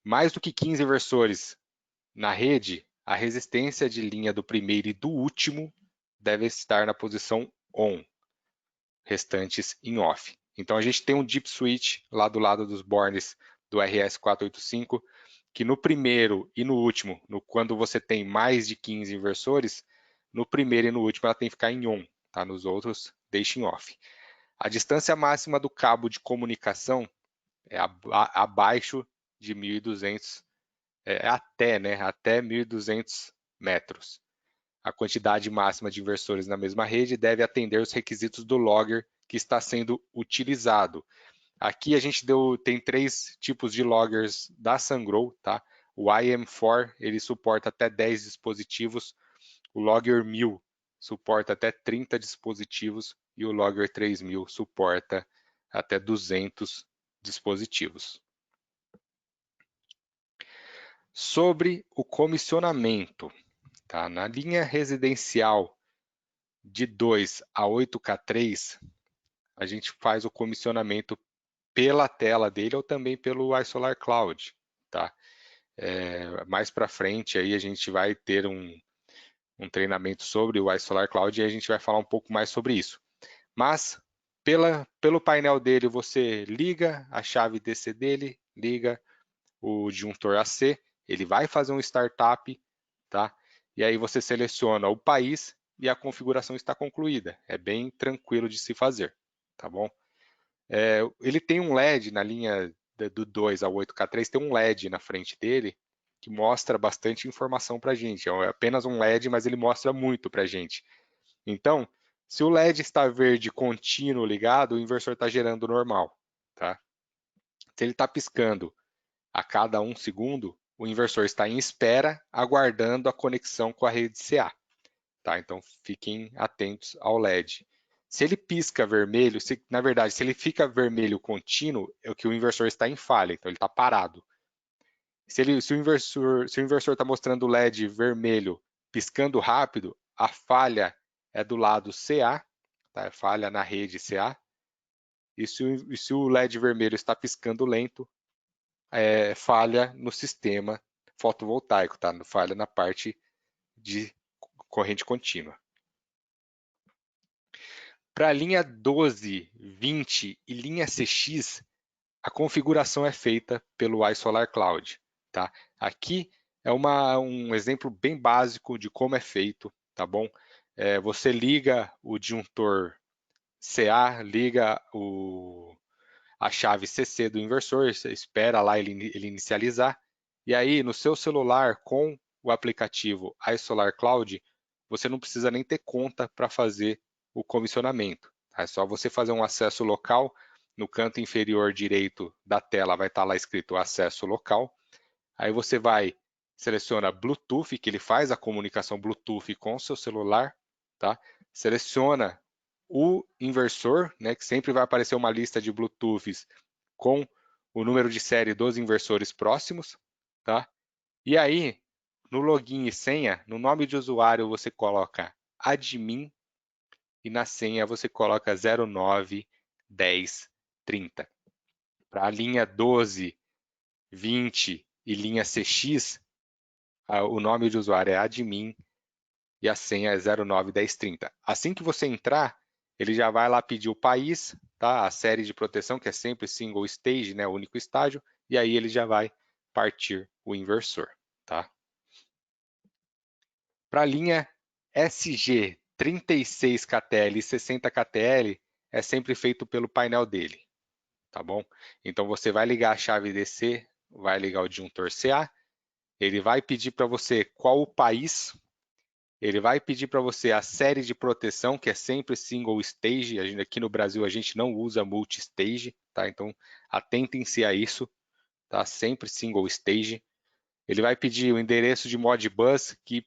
mais do que 15 inversores na rede, a resistência de linha do primeiro e do último deve estar na posição ON, restantes em OFF. Então a gente tem um deep switch lá do lado dos bornes do RS485, que no primeiro e no último, quando você tem mais de 15 inversores, no primeiro e no último ela tem que ficar em ON, tá? Nos outros deixa em OFF. A distância máxima do cabo de comunicação é abaixo de 1.200, até 1.200 metros. A quantidade máxima de inversores na mesma rede deve atender os requisitos do logger que está sendo utilizado. Aqui a gente tem 3 tipos de loggers da Sungrow, tá? O IM4 ele suporta até 10 dispositivos, o Logger 1000 suporta até 30 dispositivos e o Logger 3000 suporta até 200 dispositivos. Sobre o comissionamento, tá? Na linha residencial de 2 a 8K3, a gente faz o comissionamento pela tela dele ou também pelo iSolar Cloud, tá? Mais para frente aí a gente vai ter um treinamento sobre o iSolar Cloud e a gente vai falar um pouco mais sobre isso. Mas pelo painel dele você liga a chave DC dele, liga o disjuntor AC, ele vai fazer um startup, tá? E aí você seleciona o país e a configuração está concluída. É bem tranquilo de se fazer, tá bom? Ele tem um LED na linha do 2 ao 8K3, tem um LED na frente dele que mostra bastante informação para a gente. É apenas um LED, mas ele mostra muito para a gente. Então, se o LED está verde contínuo ligado, o inversor está gerando normal, tá? Se ele está piscando a cada 1 segundo, o inversor está em espera, aguardando a conexão com a rede CA. Tá? Então, fiquem atentos ao LED. Se ele pisca vermelho, na verdade, se ele fica vermelho contínuo, é que o inversor está em falha, então ele está parado. Se o inversor está mostrando o LED vermelho piscando rápido, a falha é do lado CA, tá? É falha na rede CA. E se o LED vermelho está piscando lento, falha no sistema fotovoltaico, tá? Falha na parte de corrente contínua. Para a linha 12, 20 e linha CX, a configuração é feita pelo iSolar Cloud, tá? Aqui é um exemplo bem básico de como é feito, tá bom? Você liga o disjuntor CA, liga a chave CC do inversor, você espera lá ele inicializar, e aí no seu celular com o aplicativo iSolar Cloud, você não precisa nem ter conta para fazer o comissionamento, tá? É só você fazer um acesso local. No canto inferior direito da tela vai estar lá escrito acesso local. Aí você seleciona Bluetooth, que ele faz a comunicação Bluetooth com o seu celular, tá? Seleciona o inversor, né, que sempre vai aparecer uma lista de Bluetooths com o número de série dos inversores próximos, tá? E aí, no login e senha, no nome de usuário você coloca admin e na senha você coloca 091030. Para a linha 12, 20 e linha CX, o nome de usuário é admin e a senha é 091030. Assim que você entrar, ele já vai lá pedir o país, tá? A série de proteção, que é sempre single stage, né? O único estágio, e aí ele já vai partir o inversor, tá? Para a linha SG 36 KTL e 60 KTL, é sempre feito pelo painel dele, tá bom? Então você vai ligar a chave DC, vai ligar o disjuntor CA, ele vai pedir para você qual o país, ele vai pedir para você a série de proteção, que é sempre single stage. Aqui no Brasil a gente não usa multi-stage, tá? Então atentem-se a isso, tá? Sempre single stage. Ele vai pedir o endereço de Modbus, que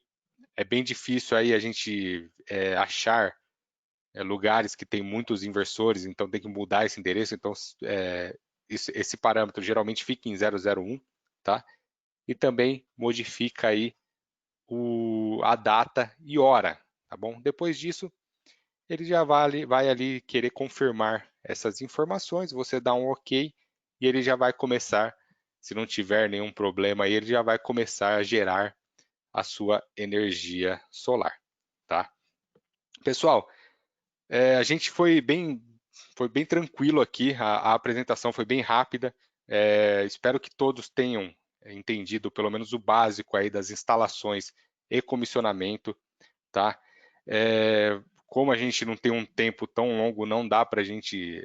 é bem difícil aí a gente achar lugares que tem muitos inversores, então tem que mudar esse endereço. Então esse parâmetro geralmente fica em 001, tá? E também modifica aí a data e hora, tá bom? Depois disso, ele já vai ali querer confirmar essas informações, você dá um OK e ele já vai começar, se não tiver nenhum problema aí, ele já vai começar a gerar a sua energia solar, tá? Pessoal, a gente foi bem tranquilo aqui, a apresentação foi bem rápida, espero que todos tenham entendido pelo menos o básico aí das instalações e comissionamento, tá? Como a gente não tem um tempo tão longo, não dá para a gente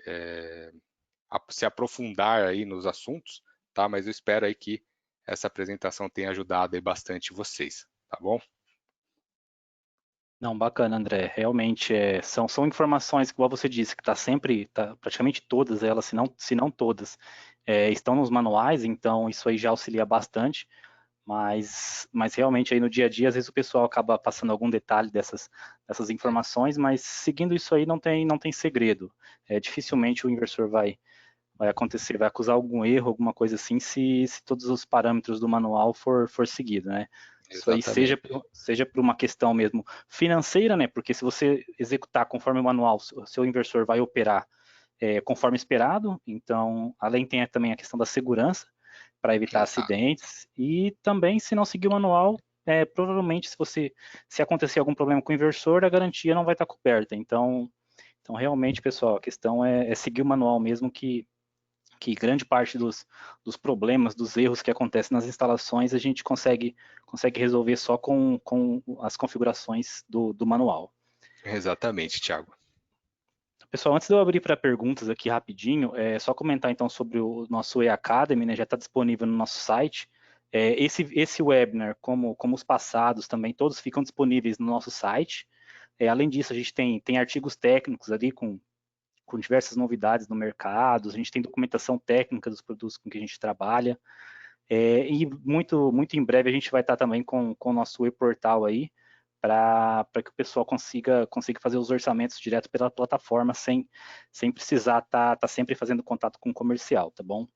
se aprofundar aí nos assuntos, tá? Mas eu espero aí que essa apresentação tenha ajudado aí bastante vocês, tá bom? Não, bacana, André. Realmente são informações, igual você disse, que praticamente todas elas, se não todas, estão nos manuais, então isso aí já auxilia bastante, mas realmente aí no dia a dia, às vezes o pessoal acaba passando algum detalhe dessas informações, mas seguindo isso aí não tem segredo. Dificilmente o inversor vai acontecer, vai acusar algum erro, alguma coisa assim, se todos os parâmetros do manual for seguido, né? Isso aí seja por uma questão mesmo financeira, né? Porque se você executar conforme o manual, o seu inversor vai operar conforme esperado. Então, além tem também a questão da segurança para evitar acidentes e também se não seguir o manual, provavelmente se acontecer algum problema com o inversor, a garantia não vai estar coberta. Então realmente, pessoal, a questão é seguir o manual mesmo que grande parte dos problemas, dos erros que acontecem nas instalações, a gente consegue resolver só com as configurações do manual. Exatamente, Thiago. Pessoal, antes de eu abrir para perguntas aqui rapidinho, só comentar então sobre o nosso E-Academy, né, já está disponível no nosso site. Esse webinar, como os passados também, todos ficam disponíveis no nosso site. Além disso, a gente tem artigos técnicos ali com diversas novidades no mercado, a gente tem documentação técnica dos produtos com que a gente trabalha, e muito em breve a gente vai estar também com o nosso e-portal aí, para que o pessoal consiga fazer os orçamentos direto pela plataforma, sem precisar estar sempre fazendo contato com o comercial, tá bom?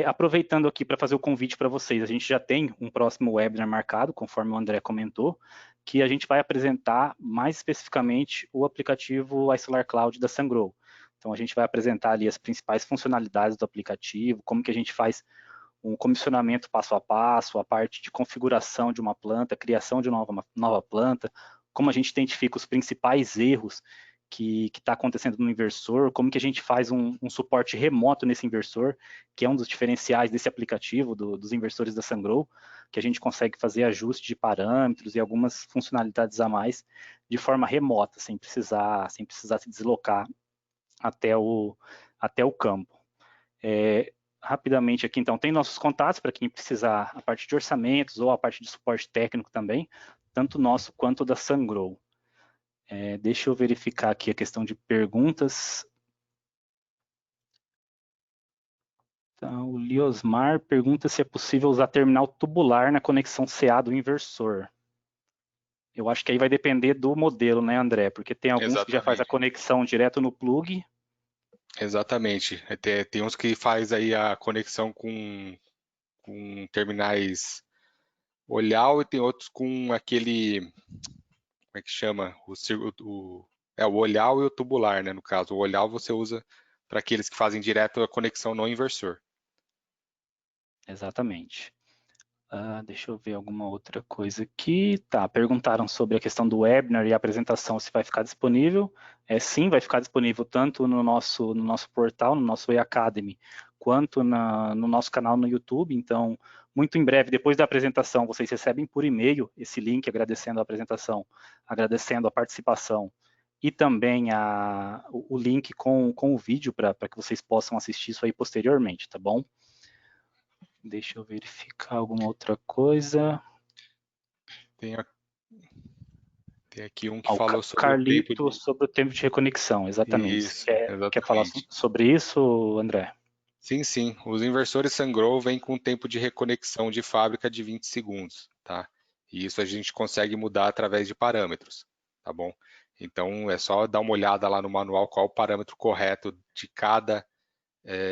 Aproveitando aqui para fazer o convite para vocês, a gente já tem um próximo webinar marcado, conforme o André comentou, que a gente vai apresentar mais especificamente o aplicativo iSolar Cloud da Sungrow. Então, a gente vai apresentar ali as principais funcionalidades do aplicativo, como que a gente faz um comissionamento passo a passo, a parte de configuração de uma planta, criação de nova planta, como a gente identifica os principais erros que está acontecendo no inversor, como que a gente faz um suporte remoto nesse inversor, que é um dos diferenciais desse aplicativo, dos inversores da Sungrow, que a gente consegue fazer ajuste de parâmetros e algumas funcionalidades a mais de forma remota, sem precisar se deslocar até o campo. Rapidamente aqui, então, tem nossos contatos para quem precisar a parte de orçamentos ou a parte de suporte técnico também, tanto nosso quanto da Sungrow. Deixa eu verificar aqui a questão de perguntas. Então, o Liosmar pergunta se é possível usar terminal tubular na conexão CA do inversor. Eu acho que aí vai depender do modelo, né, André? Porque tem alguns que já faz a Exatamente. conexão direto no plug. Exatamente. Tem uns que faz aí a conexão com terminais olhal e tem outros com aquele, como é que chama? O olhal e o tubular, né? No caso, o olhal você usa para aqueles que fazem direto a conexão no inversor. Exatamente. Deixa eu ver alguma outra coisa aqui. Tá, perguntaram sobre a questão do webinar e a apresentação, se vai ficar disponível. Sim, vai ficar disponível tanto no nosso portal, no nosso E-Academy, quanto no nosso canal no YouTube. Então, muito em breve, depois da apresentação, vocês recebem por e-mail esse link agradecendo a apresentação, agradecendo a participação e também o link com o vídeo para que vocês possam assistir isso aí posteriormente, tá bom? Deixa eu verificar alguma outra coisa. Tem, tem aqui um que O falou sobre o tempo Carlito, de... sobre o tempo de reconexão, exatamente. Você Isso, quer falar exatamente. sobre isso, André? Sim, sim. Os inversores Sungrow vêm com tempo de reconexão de fábrica de 20 segundos, tá? E isso a gente consegue mudar através de parâmetros, tá bom? Então é só dar uma olhada lá no manual qual o parâmetro correto de cada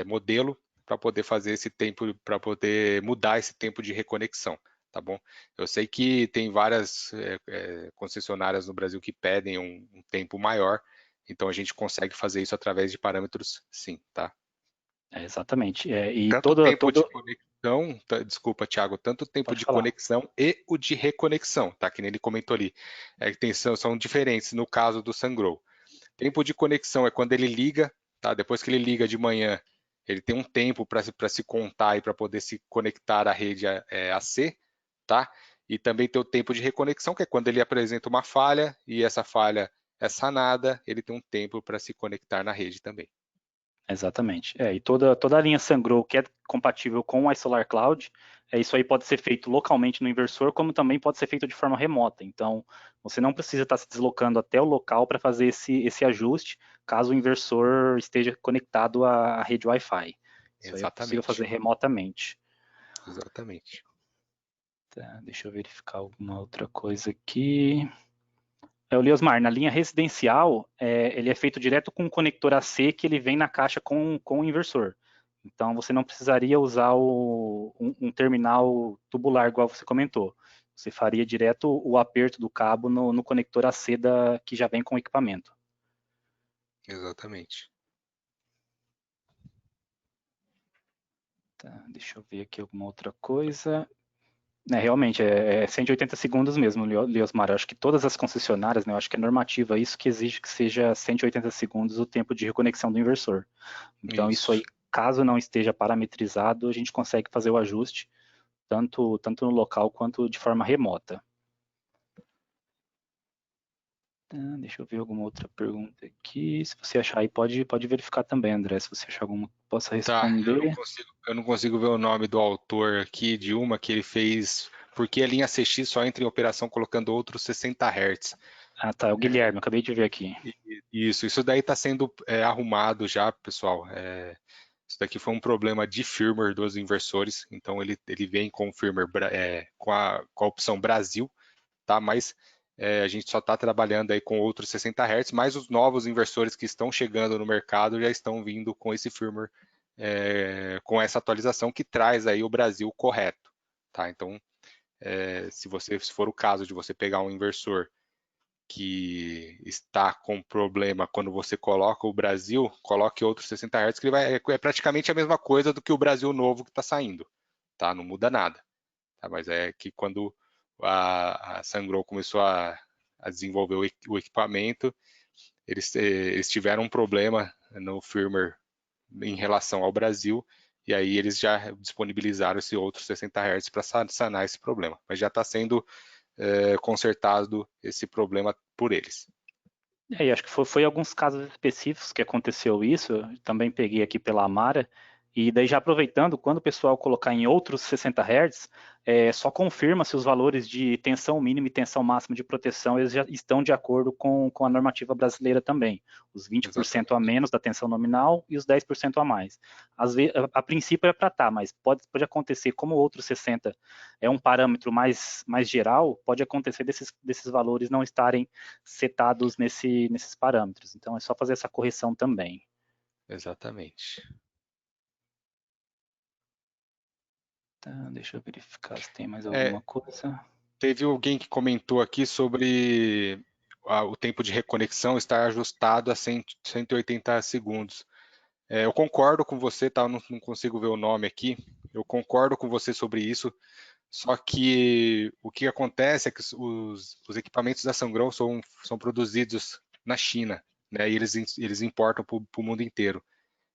modelo para poder fazer esse tempo, para poder mudar esse tempo de reconexão, tá bom? Eu sei que tem várias concessionárias no Brasil que pedem um tempo maior, então a gente consegue fazer isso através de parâmetros, sim, tá? Exatamente. E Tanto o tempo de todo. conexão, desculpa, Thiago, tanto o tempo Pode de falar. conexão e o de reconexão, tá? Que nem ele comentou ali. São diferentes no caso do Sungrow. Tempo de conexão é quando ele liga, tá? Depois que ele liga de manhã, ele tem um tempo para se contar e para poder se conectar à rede AC, tá? E também tem o tempo de reconexão, que é quando ele apresenta uma falha e essa falha é sanada, ele tem um tempo para se conectar na rede também. Exatamente. E toda a linha Sungrow que é compatível com o iSolar Cloud, isso aí pode ser feito localmente no inversor, como também pode ser feito de forma remota. Então, você não precisa estar se deslocando até o local para fazer esse ajuste, caso o inversor esteja conectado à rede Wi-Fi. Isso aí é possível Exatamente. fazer remotamente. Exatamente. Tá, deixa eu verificar alguma outra coisa aqui. O Liosmar, na linha residencial, ele é feito direto com o conector AC que ele vem na caixa com o inversor. Então, você não precisaria usar um terminal tubular, igual você comentou. Você faria direto o aperto do cabo no conector AC que já vem com o equipamento. Exatamente. Tá, deixa eu ver aqui alguma outra coisa. Realmente, é 180 segundos mesmo, Liosmar. Eu acho que todas as concessionárias, né, eu acho que é normativa isso que exige que seja 180 segundos o tempo de reconexão do inversor. Então, isso aí, Isso. caso não esteja parametrizado, a gente consegue fazer o ajuste, tanto no local quanto de forma remota. Deixa eu ver alguma outra pergunta aqui. Se você achar aí, pode verificar também, André, se você achar alguma que possa Tá, responder. eu não consigo ver o nome do autor aqui de uma que ele fez, porque a linha CX só entra em operação colocando outros 60 Hz. Ah, tá, é o Guilherme, eu acabei de ver aqui. Isso daí está sendo arrumado já, pessoal. Isso daqui foi um problema de firmware dos inversores, então ele vem com o firmware com a opção Brasil, tá? Mas a gente só está trabalhando aí com outros 60 Hz, mas os novos inversores que estão chegando no mercado já estão vindo com esse firmware, com essa atualização que traz aí o Brasil correto, tá? Então, se for o caso de você pegar um inversor que está com problema quando você coloca o Brasil, coloque outros 60 Hz, que ele é praticamente a mesma coisa do que o Brasil novo que está saindo, tá? Não muda nada, tá? Mas é que quando a Sungrow começou a desenvolver o equipamento, eles tiveram um problema no firmware em relação ao Brasil, e aí eles já disponibilizaram esse outro 60 Hz para sanar esse problema. Mas já está sendo consertado esse problema por eles. E acho que foi alguns casos específicos que aconteceu isso, eu também peguei aqui pela Amara, e daí já aproveitando, quando o pessoal colocar em outros 60 Hz, só confirma se os valores de tensão mínima e tensão máxima de proteção eles já estão de acordo com a normativa brasileira também, os 20% a menos da tensão nominal e os 10% a mais. Às vezes, a princípio é para estar, mas pode acontecer, como o outro 60 é um parâmetro mais geral, pode acontecer desses valores não estarem setados nesses parâmetros. Então é só fazer essa correção também. Exatamente. Tá, deixa eu verificar se tem mais alguma coisa. Teve alguém que comentou aqui sobre o tempo de reconexão estar ajustado a 180 segundos. Eu concordo com você, tá? Eu não consigo ver o nome aqui. Eu concordo com você sobre isso. Só que o que acontece é que os equipamentos da Sungrow são produzidos na China, né? E eles importam para o mundo inteiro.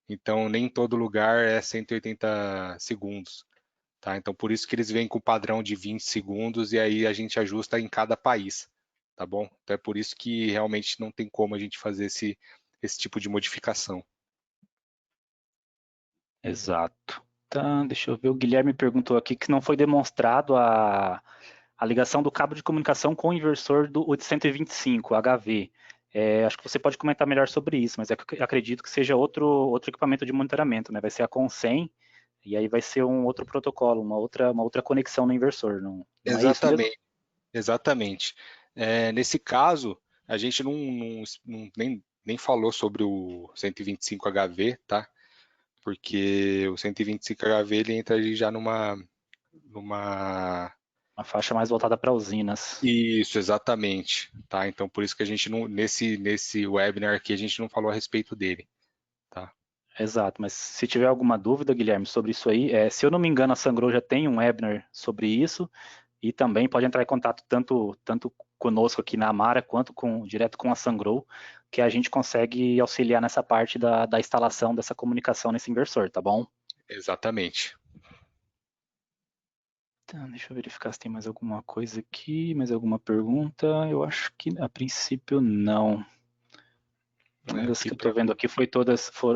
Então, nem em todo lugar é 180 segundos. Tá? Então, por isso que eles vêm com o padrão de 20 segundos e aí a gente ajusta em cada país. Tá bom? Então, é por isso que realmente não tem como a gente fazer esse tipo de modificação. Exato. Tá, deixa eu ver. O Guilherme perguntou aqui que não foi demonstrado a ligação do cabo de comunicação com o inversor do 825, HV. Acho que você pode comentar melhor sobre isso, mas eu acredito que seja outro equipamento de monitoramento, né? Vai ser a COM100 e aí vai ser um outro protocolo, uma outra conexão no inversor, não é isso mesmo? Exatamente, exatamente. Nesse caso, a gente nem falou sobre o 125 HV, tá? Porque o 125 HV ele entra ali já numa Uma faixa mais voltada para usinas. Isso, exatamente, tá? Então por isso que a gente não nesse webinar aqui a gente não falou a respeito dele, tá? Exato, mas se tiver alguma dúvida, Guilherme, sobre isso aí, se eu não me engano, a Sungrow já tem um webinar sobre isso e também pode entrar em contato tanto conosco aqui na Amara quanto direto com a Sungrow, que a gente consegue auxiliar nessa parte da instalação dessa comunicação nesse inversor, tá bom? Exatamente. Então, deixa eu verificar se tem mais alguma coisa aqui, mais alguma pergunta. Eu acho que a princípio não. Pelo menos as Aqui que eu estou vendo aqui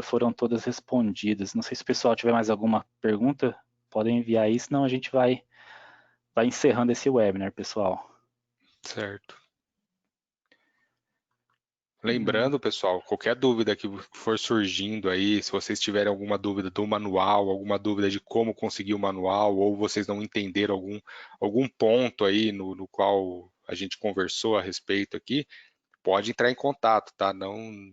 foram todas respondidas. Não sei se o pessoal tiver mais alguma pergunta, podem enviar aí, senão a gente vai encerrando esse webinar, pessoal. certo. Lembrando, pessoal, qualquer dúvida que for surgindo aí, se vocês tiverem alguma dúvida do manual, alguma dúvida de como conseguir o manual, ou vocês não entenderam algum ponto aí no qual a gente conversou a respeito aqui, pode entrar em contato, tá? Não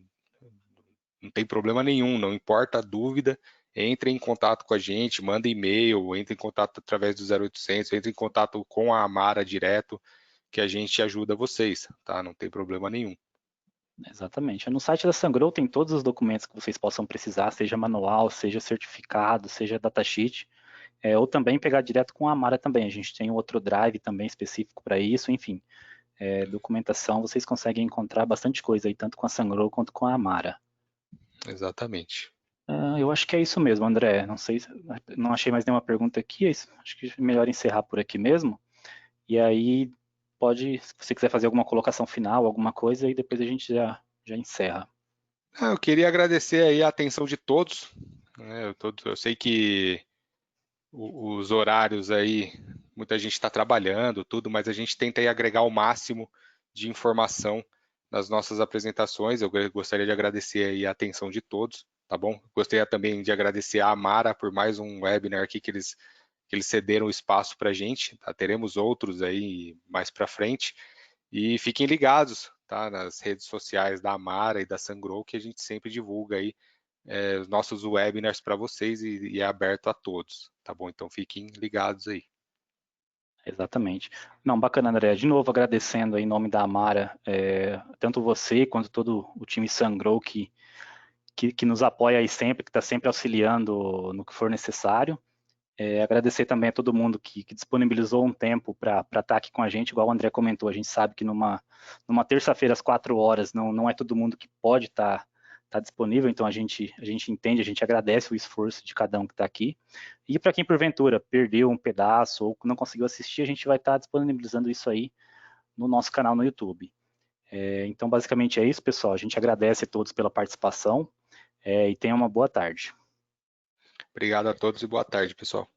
tem problema nenhum, não importa a dúvida, entre em contato com a gente, manda e-mail, entre em contato através do 0800, entre em contato com a Amara direto, que a gente ajuda vocês, tá? Não tem problema nenhum. Exatamente. No site da Sungrow tem todos os documentos que vocês possam precisar, seja manual, seja certificado, seja datasheet, ou também pegar direto com a Amara também. A gente tem um outro drive também específico para isso, enfim. Documentação, vocês conseguem encontrar bastante coisa aí, tanto com a Sungrow quanto com a Amara. Exatamente. Eu acho que é isso mesmo, André. Não sei, não achei mais nenhuma pergunta aqui. Acho que é melhor encerrar por aqui mesmo. E aí se você quiser fazer alguma colocação final, alguma coisa, e depois a gente já encerra. Eu queria agradecer aí a atenção de todos, né? Eu sei que os horários aí, muita gente está trabalhando, tudo, mas a gente tenta aí agregar o máximo de informação nas nossas apresentações. Eu gostaria de agradecer aí a atenção de todos, tá bom? Gostaria também de agradecer a Amara por mais um webinar aqui que eles cederam o espaço para a gente, tá? Teremos outros aí mais para frente. E fiquem ligados, tá? Nas redes sociais da Amara e da Sungrow, que a gente sempre divulga aí os nossos webinars para vocês e é aberto a todos, tá bom? Então fiquem ligados aí. Exatamente. Não, bacana, André. De novo, agradecendo aí em nome da Amara, tanto você quanto todo o time Sungrow que nos apoia aí sempre, que está sempre auxiliando no que for necessário. Agradecer também a todo mundo que disponibilizou um tempo para estar aqui com a gente, igual o André comentou, a gente sabe que numa terça-feira às 4 horas não é todo mundo que pode estar disponível, então a gente entende, a gente agradece o esforço de cada um que está aqui. E para quem porventura perdeu um pedaço ou não conseguiu assistir, a gente vai estar disponibilizando isso aí no nosso canal no YouTube. Então basicamente é isso, pessoal. A gente agradece a todos pela participação e tenha uma boa tarde. Obrigado a todos e boa tarde, pessoal.